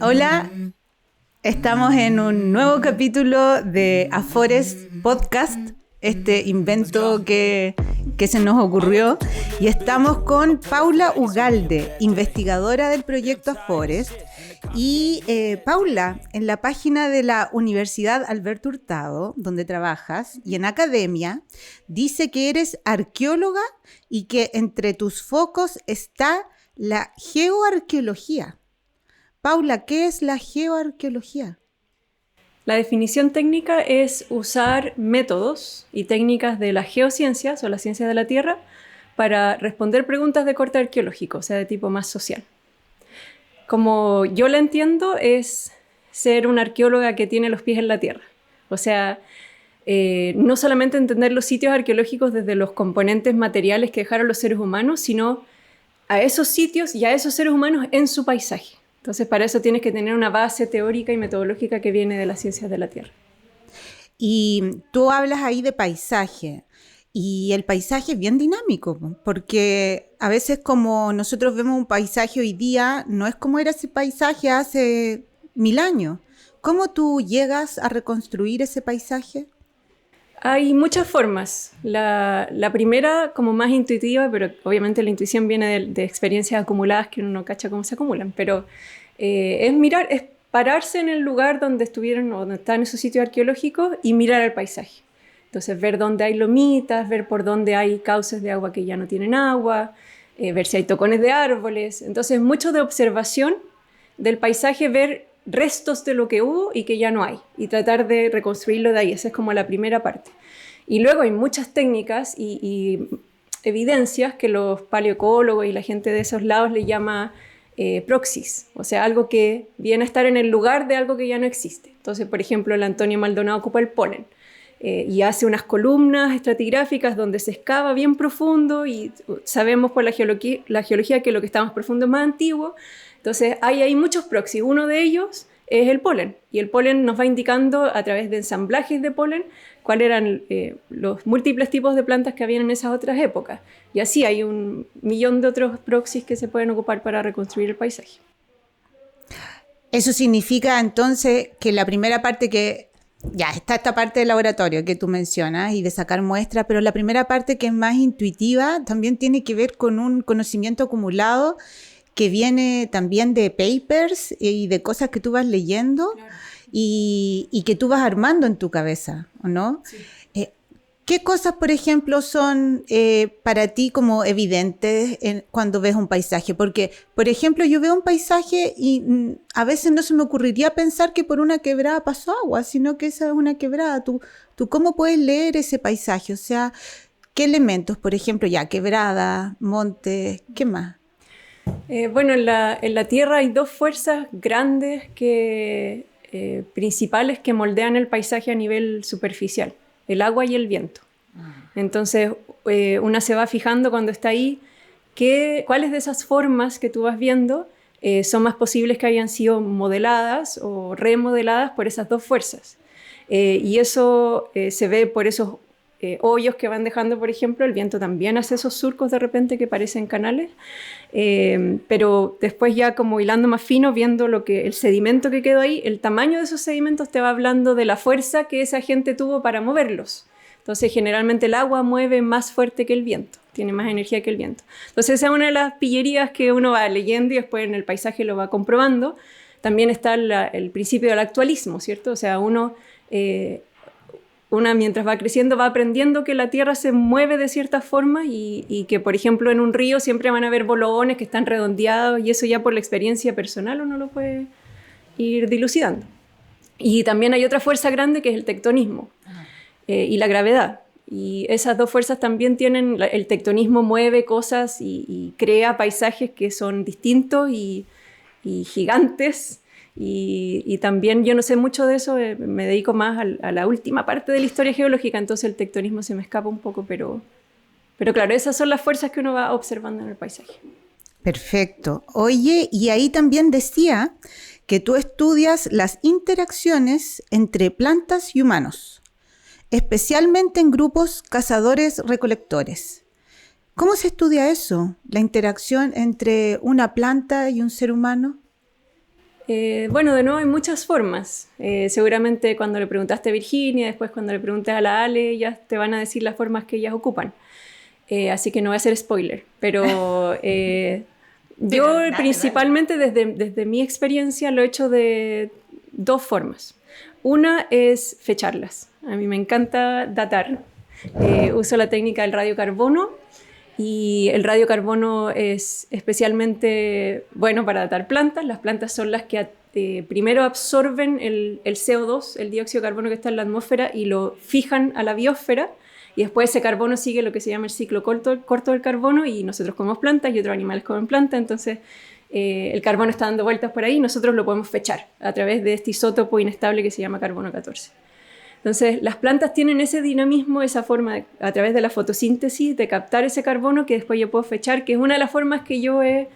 Hola, estamos en un nuevo capítulo de A Forest Podcast, este invento que se nos ocurrió, y estamos con Paula Ugalde, investigadora del proyecto A Forest. Y Paula, en la página de la Universidad Alberto Hurtado, donde trabajas, y en academia, dice que eres arqueóloga y que entre tus focos está la geoarqueología. Paula, ¿qué es la geoarqueología? La definición técnica es usar métodos y técnicas de las geociencias o las ciencias de la Tierra para responder preguntas de corte arqueológico, o sea, de tipo más social. Como yo la entiendo, es ser una arqueóloga que tiene los pies en la tierra. O sea, no solamente entender los sitios arqueológicos desde los componentes materiales que dejaron los seres humanos, sino a esos sitios y a esos seres humanos en su paisaje. Entonces, para eso tienes que tener una base teórica y metodológica que viene de las ciencias de la Tierra. Y tú hablas ahí de paisaje, y el paisaje es bien dinámico, porque a veces como nosotros vemos un paisaje hoy día, no es como era ese paisaje hace 1000 años. ¿Cómo tú llegas a reconstruir ese paisaje? Hay muchas formas. La primera, como más intuitiva, pero obviamente la intuición viene de experiencias acumuladas que uno no cacha cómo se acumulan, pero es pararse en el lugar donde estuvieron o donde están esos sitios arqueológicos y mirar el paisaje. Entonces, ver dónde hay lomitas, ver por dónde hay cauces de agua que ya no tienen agua, ver si hay tocones de árboles. Entonces, mucho de observación del paisaje, ver restos de lo que hubo y que ya no hay, y tratar de reconstruirlo de ahí. Esa es como la primera parte. Y luego hay muchas técnicas y evidencias que los paleoecólogos y la gente de esos lados le llama proxis, o sea, algo que viene a estar en el lugar de algo que ya no existe. Entonces, por ejemplo, el Antonio Maldonado ocupa el polen y hace unas columnas estratigráficas donde se excava bien profundo y sabemos por la geología que lo que está más profundo es más antiguo. Entonces hay muchos proxies. Uno de ellos es el polen, y el polen nos va indicando a través de ensamblajes de polen cuáles eran los múltiples tipos de plantas que habían en esas otras épocas. Y así hay un millón de otros proxies que se pueden ocupar para reconstruir el paisaje. Eso significa entonces que la primera parte ya está esta parte del laboratorio que tú mencionas y de sacar muestras, pero la primera parte, que es más intuitiva, también tiene que ver con un conocimiento acumulado que viene también de papers y de cosas que tú vas leyendo. Claro. Y que tú vas armando en tu cabeza, ¿o no? Sí. ¿Qué cosas, por ejemplo, son para ti como evidentes cuando ves un paisaje? Porque, por ejemplo, yo veo un paisaje y a veces no se me ocurriría pensar que por una quebrada pasó agua, sino que esa es una quebrada. ¿Tú cómo puedes leer ese paisaje? O sea, ¿qué elementos? Por ejemplo, quebrada, monte, ¿qué más? Bueno, en la Tierra hay dos fuerzas grandes principales que moldean el paisaje a nivel superficial: el agua y el viento. Entonces, una se va fijando cuando está ahí cuáles de esas formas que tú vas viendo son más posibles que hayan sido modeladas o remodeladas por esas dos fuerzas. Y eso se ve por esos hoyos que van dejando. Por ejemplo, el viento también hace esos surcos de repente que parecen canales, pero después, ya como hilando más fino, viendo el sedimento que quedó ahí, el tamaño de esos sedimentos te va hablando de la fuerza que esa gente tuvo para moverlos. Entonces, generalmente el agua mueve más fuerte que el viento, tiene más energía que el viento. Entonces, esa es una de las pillerías que uno va leyendo y después en el paisaje lo va comprobando. También está el principio del actualismo, ¿cierto? O sea, una mientras va creciendo va aprendiendo que la tierra se mueve de ciertas formas y que, por ejemplo, en un río siempre van a haber bologones que están redondeados, y eso ya por la experiencia personal uno lo puede ir dilucidando. Y también hay otra fuerza grande que es el tectonismo y la gravedad. Y esas dos fuerzas también el tectonismo mueve cosas y crea paisajes que son distintos y gigantes. Y también yo no sé mucho de eso, me dedico más a la última parte de la historia geológica, entonces el tectonismo se me escapa un poco, pero claro, esas son las fuerzas que uno va observando en el paisaje. Perfecto. Oye, y ahí también decía que tú estudias las interacciones entre plantas y humanos, especialmente en grupos cazadores-recolectores. ¿Cómo se estudia eso, la interacción entre una planta y un ser humano? Bueno, de nuevo hay muchas formas. Seguramente cuando le preguntaste a Virginia, después cuando le preguntes a la Ale, ellas te van a decir las formas que ellas ocupan. Así que no voy a hacer spoiler. Pero yo principalmente desde mi experiencia lo he hecho de dos formas. Una es fecharlas. A mí me encanta datar. Uso la técnica del radiocarbono. Y el radiocarbono es especialmente bueno para datar plantas. Las plantas son las que primero absorben el CO2, el dióxido de carbono que está en la atmósfera, y lo fijan a la biosfera. Y después ese carbono sigue lo que se llama el ciclo corto del carbono, y nosotros comemos plantas y otros animales comen plantas. Entonces el carbono está dando vueltas por ahí y nosotros lo podemos fechar a través de este isótopo inestable que se llama carbono 14. Entonces, las plantas tienen ese dinamismo, esa forma, a través de la fotosíntesis, de captar ese carbono que después yo puedo fechar, que es una de las formas que yo he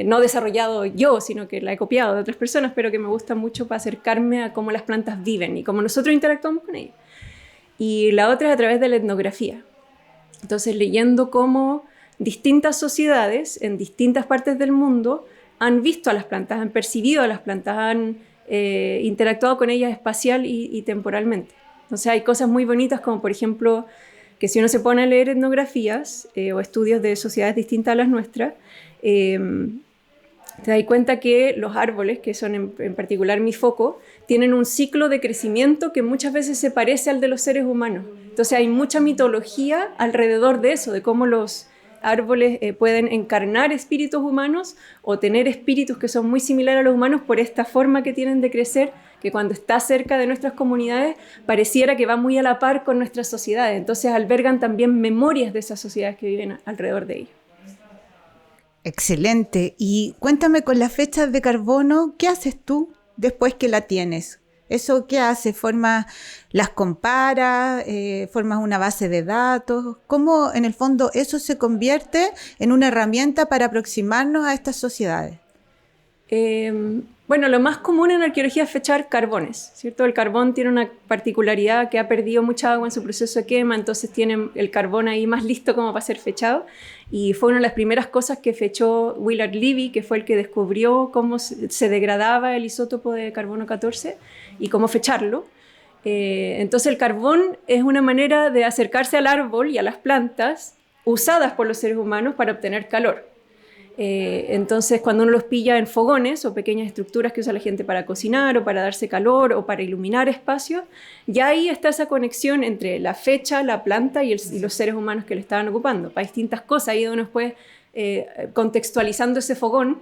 no desarrollado yo, sino que la he copiado de otras personas, pero que me gusta mucho para acercarme a cómo las plantas viven y cómo nosotros interactuamos con ellas. Y la otra es a través de la etnografía. Entonces, leyendo cómo distintas sociedades en distintas partes del mundo han visto a las plantas, han percibido a las plantas, han interactuado con ellas espacial y temporalmente. Entonces hay cosas muy bonitas como por ejemplo que si uno se pone a leer etnografías o estudios de sociedades distintas a las nuestras, te das cuenta que los árboles, que son en particular mi foco, tienen un ciclo de crecimiento que muchas veces se parece al de los seres humanos. Entonces hay mucha mitología alrededor de eso, de cómo los árboles pueden encarnar espíritus humanos o tener espíritus que son muy similares a los humanos por esta forma que tienen de crecer, que cuando está cerca de nuestras comunidades pareciera que va muy a la par con nuestras sociedades. Entonces albergan también memorias de esas sociedades que viven alrededor de ellos. Excelente. Y cuéntame con las fechas de carbono, ¿qué haces tú después que la tienes? ¿Eso qué hace? ¿Las comparas? ¿Formas una base de datos? ¿Cómo en el fondo eso se convierte en una herramienta para aproximarnos a estas sociedades? Bueno, lo más común en arqueología es fechar carbones, ¿cierto? El carbón tiene una particularidad que ha perdido mucha agua en su proceso de quema, entonces tienen el carbón ahí más listo como para ser fechado. Y fue una de las primeras cosas que fechó Willard Levy, que fue el que descubrió cómo se degradaba el isótopo de carbono 14 y cómo fecharlo. Entonces el carbón es una manera de acercarse al árbol y a las plantas usadas por los seres humanos para obtener calor. Entonces cuando uno los pilla en fogones o pequeñas estructuras que usa la gente para cocinar o para darse calor o para iluminar espacios, ya ahí está esa conexión entre la fecha, la planta y los seres humanos que lo estaban ocupando para distintas cosas. Ahí uno después contextualizando ese fogón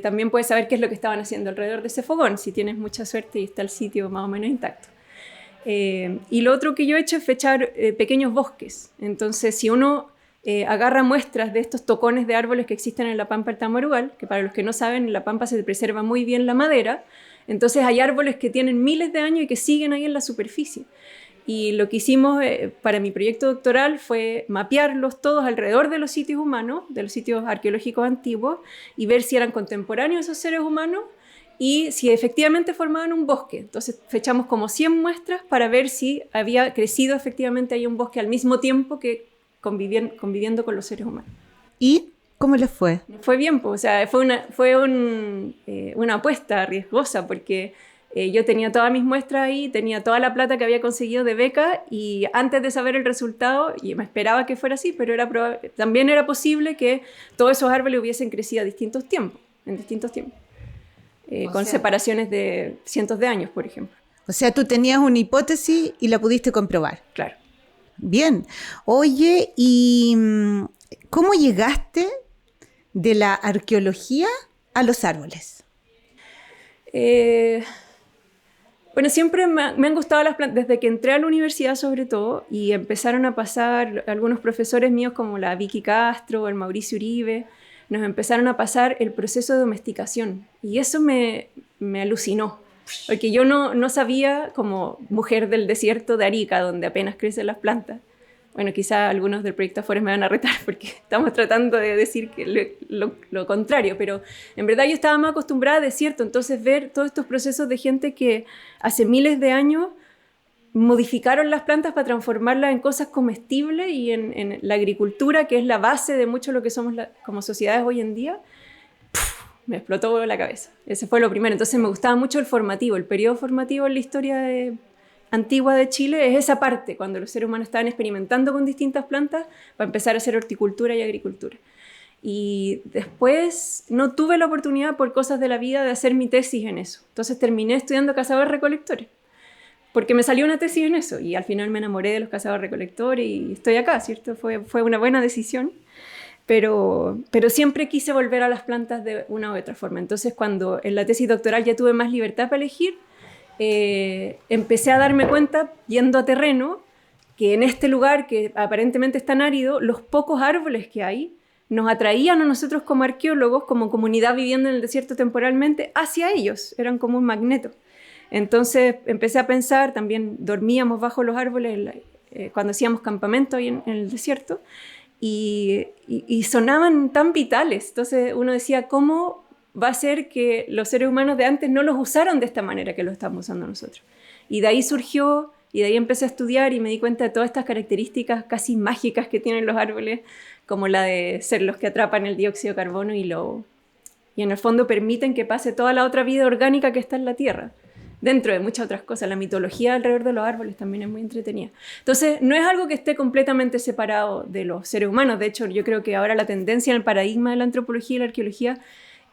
también puedes saber qué es lo que estaban haciendo alrededor de ese fogón, si tienes mucha suerte y está el sitio más o menos intacto. Y lo otro que yo he hecho es fechar pequeños bosques. Entonces si uno agarra muestras de estos tocones de árboles que existen en la Pampa del Tamarugal, que para los que no saben, en la Pampa se preserva muy bien la madera, entonces hay árboles que tienen miles de años y que siguen ahí en la superficie. Y lo que hicimos para mi proyecto doctoral fue mapearlos todos alrededor de los sitios humanos, de los sitios arqueológicos antiguos, y ver si eran contemporáneos esos seres humanos y si efectivamente formaban un bosque. Entonces fechamos como 100 muestras para ver si había crecido efectivamente ahí un bosque al mismo tiempo que conviviendo con los seres humanos. ¿Y cómo les fue? Fue bien, pues, o sea, fue una apuesta riesgosa porque yo tenía todas mis muestras ahí, tenía toda la plata que había conseguido de beca y antes de saber el resultado, y me esperaba que fuera así, pero también era posible que todos esos árboles hubiesen crecido a distintos tiempos, en distintos tiempos, con separaciones de cientos de años, por ejemplo. O sea, tú tenías una hipótesis y la pudiste comprobar. Claro. Bien. Oye, ¿y cómo llegaste de la arqueología a los árboles? Bueno, siempre me han gustado las plantas, desde que entré a la universidad sobre todo, y empezaron a pasar algunos profesores míos como la Vicky Castro, el Mauricio Uribe, nos empezaron a pasar el proceso de domesticación, y eso me alucinó. Porque yo no sabía, como mujer del desierto de Arica, donde apenas crecen las plantas. Bueno, quizá algunos del proyecto Afores me van a retar porque estamos tratando de decir que lo contrario, pero en verdad yo estaba más acostumbrada a desierto, entonces ver todos estos procesos de gente que hace miles de años modificaron las plantas para transformarlas en cosas comestibles y en la agricultura, que es la base de mucho de lo que somos como sociedades hoy en día, me explotó la cabeza. Ese fue lo primero. Entonces me gustaba mucho el formativo, el periodo formativo en la historia antigua de Chile es esa parte, cuando los seres humanos estaban experimentando con distintas plantas para empezar a hacer horticultura y agricultura. Y después no tuve la oportunidad por cosas de la vida de hacer mi tesis en eso. Entonces terminé estudiando cazadores-recolectores, porque me salió una tesis en eso y al final me enamoré de los cazadores-recolectores y estoy acá, ¿cierto? Fue una buena decisión, pero siempre quise volver a las plantas de una u otra forma. Entonces cuando en la tesis doctoral ya tuve más libertad para elegir, empecé a darme cuenta, yendo a terreno, que en este lugar que aparentemente es tan árido, los pocos árboles que hay nos atraían a nosotros como arqueólogos, como comunidad viviendo en el desierto temporalmente, hacia ellos, eran como un magneto. Entonces empecé a pensar, también dormíamos bajo los árboles cuando hacíamos campamento ahí en el desierto, y sonaban tan vitales. Entonces uno decía, ¿cómo va a ser que los seres humanos de antes no los usaron de esta manera que lo estamos usando nosotros? Y de ahí surgió, y de ahí empecé a estudiar y me di cuenta de todas estas características casi mágicas que tienen los árboles, como la de ser los que atrapan el dióxido de carbono y en el fondo permiten que pase toda la otra vida orgánica que está en la Tierra, dentro de muchas otras cosas. La mitología alrededor de los árboles también es muy entretenida. Entonces, no es algo que esté completamente separado de los seres humanos. De hecho, yo creo que ahora la tendencia en el paradigma de la antropología y la arqueología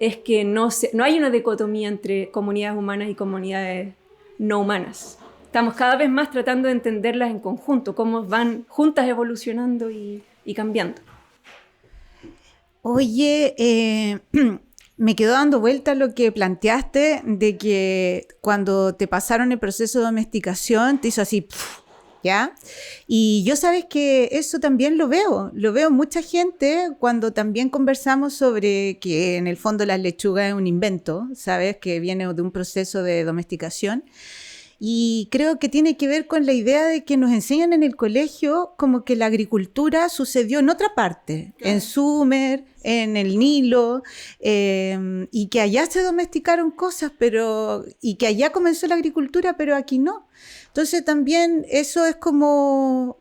es que no hay una dicotomía entre comunidades humanas y comunidades no humanas. Estamos cada vez más tratando de entenderlas en conjunto, cómo van juntas evolucionando y cambiando. Oye, me quedó dando vuelta lo que planteaste de que cuando te pasaron el proceso de domesticación te hizo así, ¿ya? Y yo sabes que eso también lo veo mucha gente cuando también conversamos sobre que en el fondo la lechuga es un invento, ¿sabes? Que viene de un proceso de domesticación. Y creo que tiene que ver con la idea de que nos enseñan en el colegio como que la agricultura sucedió en otra parte, en Sumer, en el Nilo, y que allá se domesticaron cosas, y que allá comenzó la agricultura, pero aquí no. Entonces también eso es como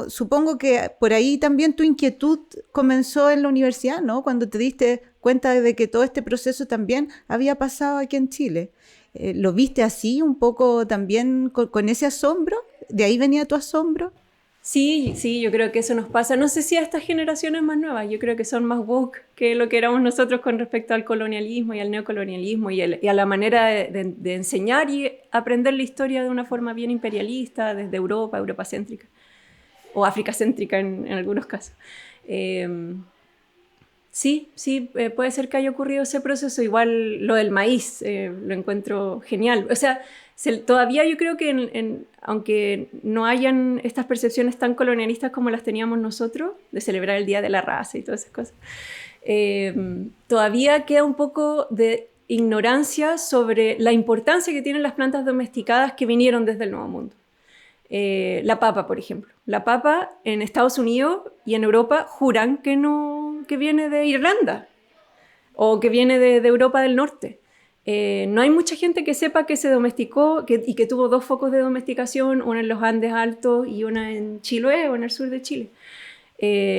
supongo que por ahí también tu inquietud comenzó en la universidad, ¿no? Cuando te diste cuenta de que todo este proceso también había pasado aquí en Chile. ¿Lo viste así un poco también con ese asombro? ¿De ahí venía tu asombro? Sí, yo creo que eso nos pasa. No sé si a estas generaciones más nuevas, yo creo que son más woke que lo que éramos nosotros con respecto al colonialismo y al neocolonialismo y a la manera de enseñar y aprender la historia de una forma bien imperialista, desde Europa, europacéntrica, o africacéntrica en algunos casos. Sí, puede ser que haya ocurrido ese proceso. Igual lo del maíz, lo encuentro genial. O sea, todavía yo creo que aunque no hayan estas percepciones tan colonialistas como las teníamos nosotros, de celebrar el Día de la Raza y todas esas cosas, todavía queda un poco de ignorancia sobre la importancia que tienen las plantas domesticadas que vinieron desde el Nuevo Mundo. La papa, por ejemplo. La papa en Estados Unidos y en Europa juran que viene de Irlanda o que viene de Europa del Norte. No hay mucha gente que sepa que se domesticó y que tuvo dos focos de domesticación, una en los Andes Altos y una en Chiloé o en el sur de Chile.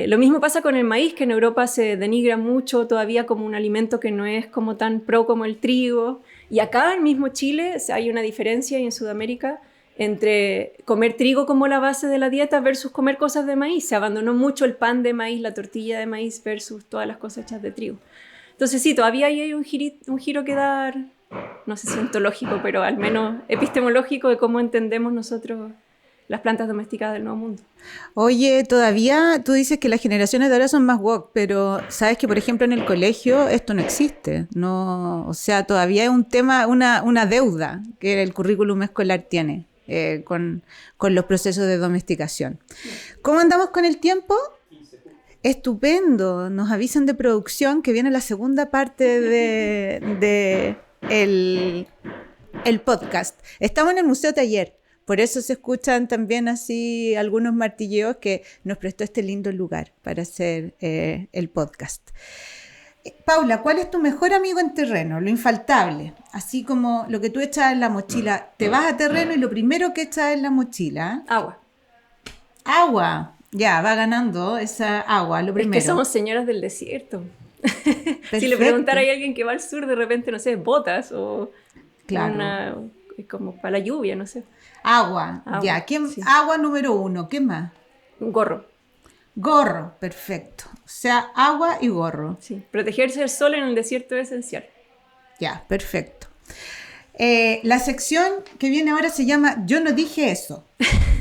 Lo mismo pasa con el maíz, que en Europa se denigra mucho todavía como un alimento que no es como tan pro como el trigo. Y acá en mismo Chile hay una diferencia, y en Sudamérica, entre comer trigo como la base de la dieta versus comer cosas de maíz. Se abandonó mucho el pan de maíz, la tortilla de maíz versus todas las cosechas de trigo. Entonces sí, todavía hay un giro que dar, no sé si ontológico, pero al menos epistemológico de cómo entendemos nosotros las plantas domesticadas del Nuevo Mundo. Oye, todavía tú dices que las generaciones de ahora son más woke, pero sabes que, por ejemplo, en el colegio esto no existe. No, o sea, todavía es un tema, una deuda que el currículum escolar tiene. Con los procesos de domesticación. ¿Cómo andamos con el tiempo? Estupendo. Nos avisan de producción que viene la segunda parte de el podcast. Estamos en el Museo Taller, por eso se escuchan también así algunos martilleos que nos prestó este lindo lugar para hacer el podcast. Paula, ¿cuál es tu mejor amigo en terreno? Lo infaltable, así como lo que tú echas en la mochila. Te vas a terreno y lo primero que echas en la mochila... Agua. Ya, va ganando esa agua, lo primero. Es que somos señoras del desierto. Si le preguntara a alguien que va al sur, de repente, no sé, botas o Claro. como para la lluvia, no sé. Agua. Ya. Sí. Agua número 1. ¿Qué más? Un gorro, Gorro. Perfecto. O sea, agua y gorro. sí. Protegerse del sol en el desierto es esencial. Ya, perfecto. La sección que viene ahora se llama Yo no dije eso.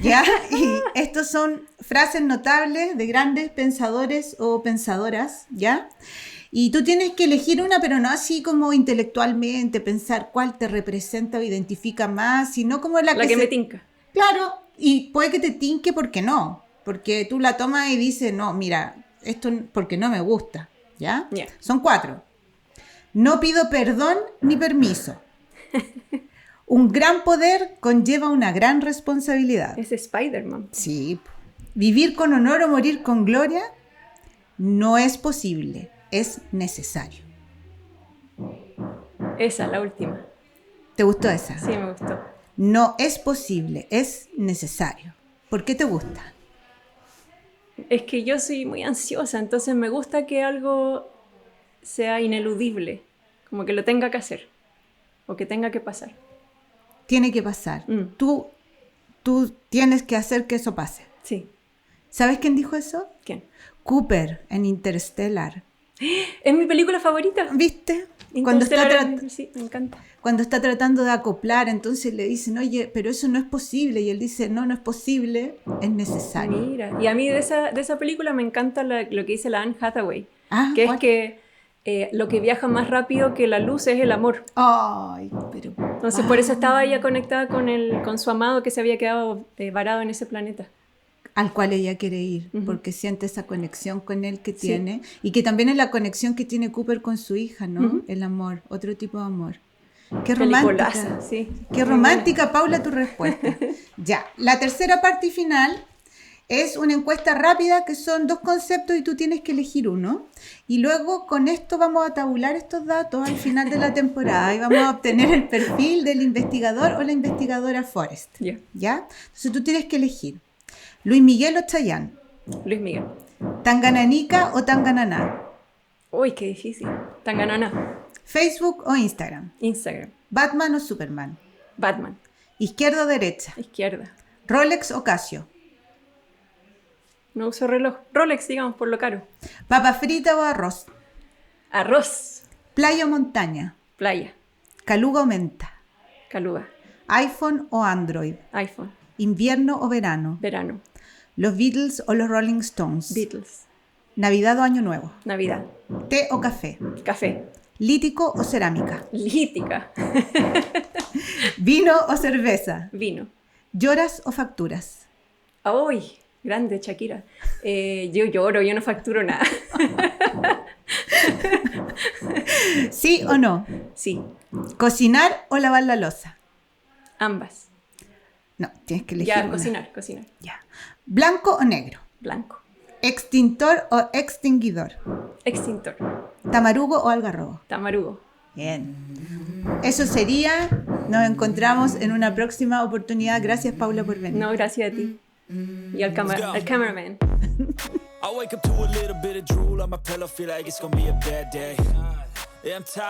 ¿Ya? Y estos son frases notables de grandes pensadores o pensadoras, ¿ya? Y tú tienes que elegir una, pero no así como intelectualmente, pensar cuál te representa o identifica más, sino como La que me tinca. Claro, y puede que te tinque porque no, porque tú la tomas y dices, no, mira, esto porque no me gusta, ¿ya? Ya. Son 4. No pido perdón ni permiso. Un gran poder conlleva una gran responsabilidad. Es Spider-Man. Sí. Vivir con honor o morir con gloria no es posible, es necesario. Esa, la última. ¿Te gustó esa? Sí, me gustó. No es posible, es necesario. ¿Por qué te gusta? Es que yo soy muy ansiosa, entonces me gusta que algo sea ineludible, como que lo tenga que hacer o que tenga que pasar. Tiene que pasar. Tú tienes que hacer que eso pase. Sí. ¿Sabes quién dijo eso? ¿Quién? Cooper en Interstellar. Es mi película favorita. ¿Viste? Sí, me encanta. Cuando está tratando de acoplar, entonces le dicen, oye, pero eso no es posible. Y él dice, no, no es posible, es necesario. Mira, y a mí de esa película me encanta lo que dice la Anne Hathaway, ¿Cuál? es que lo que viaja más rápido que la luz es el amor. Ay, pero... Entonces por eso estaba ella conectada con su amado que se había quedado varado en ese planeta. Al cual ella quiere ir, porque siente esa conexión con él que tiene, y que también es la conexión que tiene Cooper con su hija, ¿no? El amor, otro tipo de amor. Qué romántica. Peliculaza, sí. Qué romántica, Paula, tu respuesta. Ya, la tercera parte y final es una encuesta rápida que son 2 conceptos y tú tienes que elegir uno. Y luego con esto vamos a tabular estos datos al final de la temporada y vamos a obtener el perfil del investigador o la investigadora Forrest. ¿Ya? Entonces tú tienes que elegir Luis Miguel o Chayanne. Luis Miguel. Tangananica o Tangananá. Uy, qué difícil. Tangananá. Facebook o Instagram. Instagram. Batman o Superman. Batman. Izquierda o derecha. Izquierda. Rolex o Casio. No uso reloj. Rolex, digamos, por lo caro. Papa frita o arroz. Arroz. Playa o montaña. Playa. Caluga o menta. Caluga. iPhone o Android. iPhone. Invierno o verano. Verano. Los Beatles o los Rolling Stones. Beatles. Navidad o Año Nuevo. Navidad. Té o café. Café. Lítico o cerámica. Lítica. Vino o cerveza. Vino. ¿Lloras o facturas? ¡Ay! Grande, Shakira. Yo lloro, yo no facturo nada. ¿Sí o no? Sí. ¿Cocinar o lavar la loza? Ambas. No, tienes que elegir Ya, una. cocinar. Ya. ¿Blanco o negro? Blanco. ¿Extintor o extinguidor? Extintor. ¿Tamarugo o algarrobo? Tamarugo. Bien. Eso sería. Nos encontramos en una próxima oportunidad. Gracias, Paula, por venir. No, gracias a ti. Y al cameraman. I wake up to a little bit of drool on my pillow, feel like it's gonna be a bad day. Yeah, I'm tired.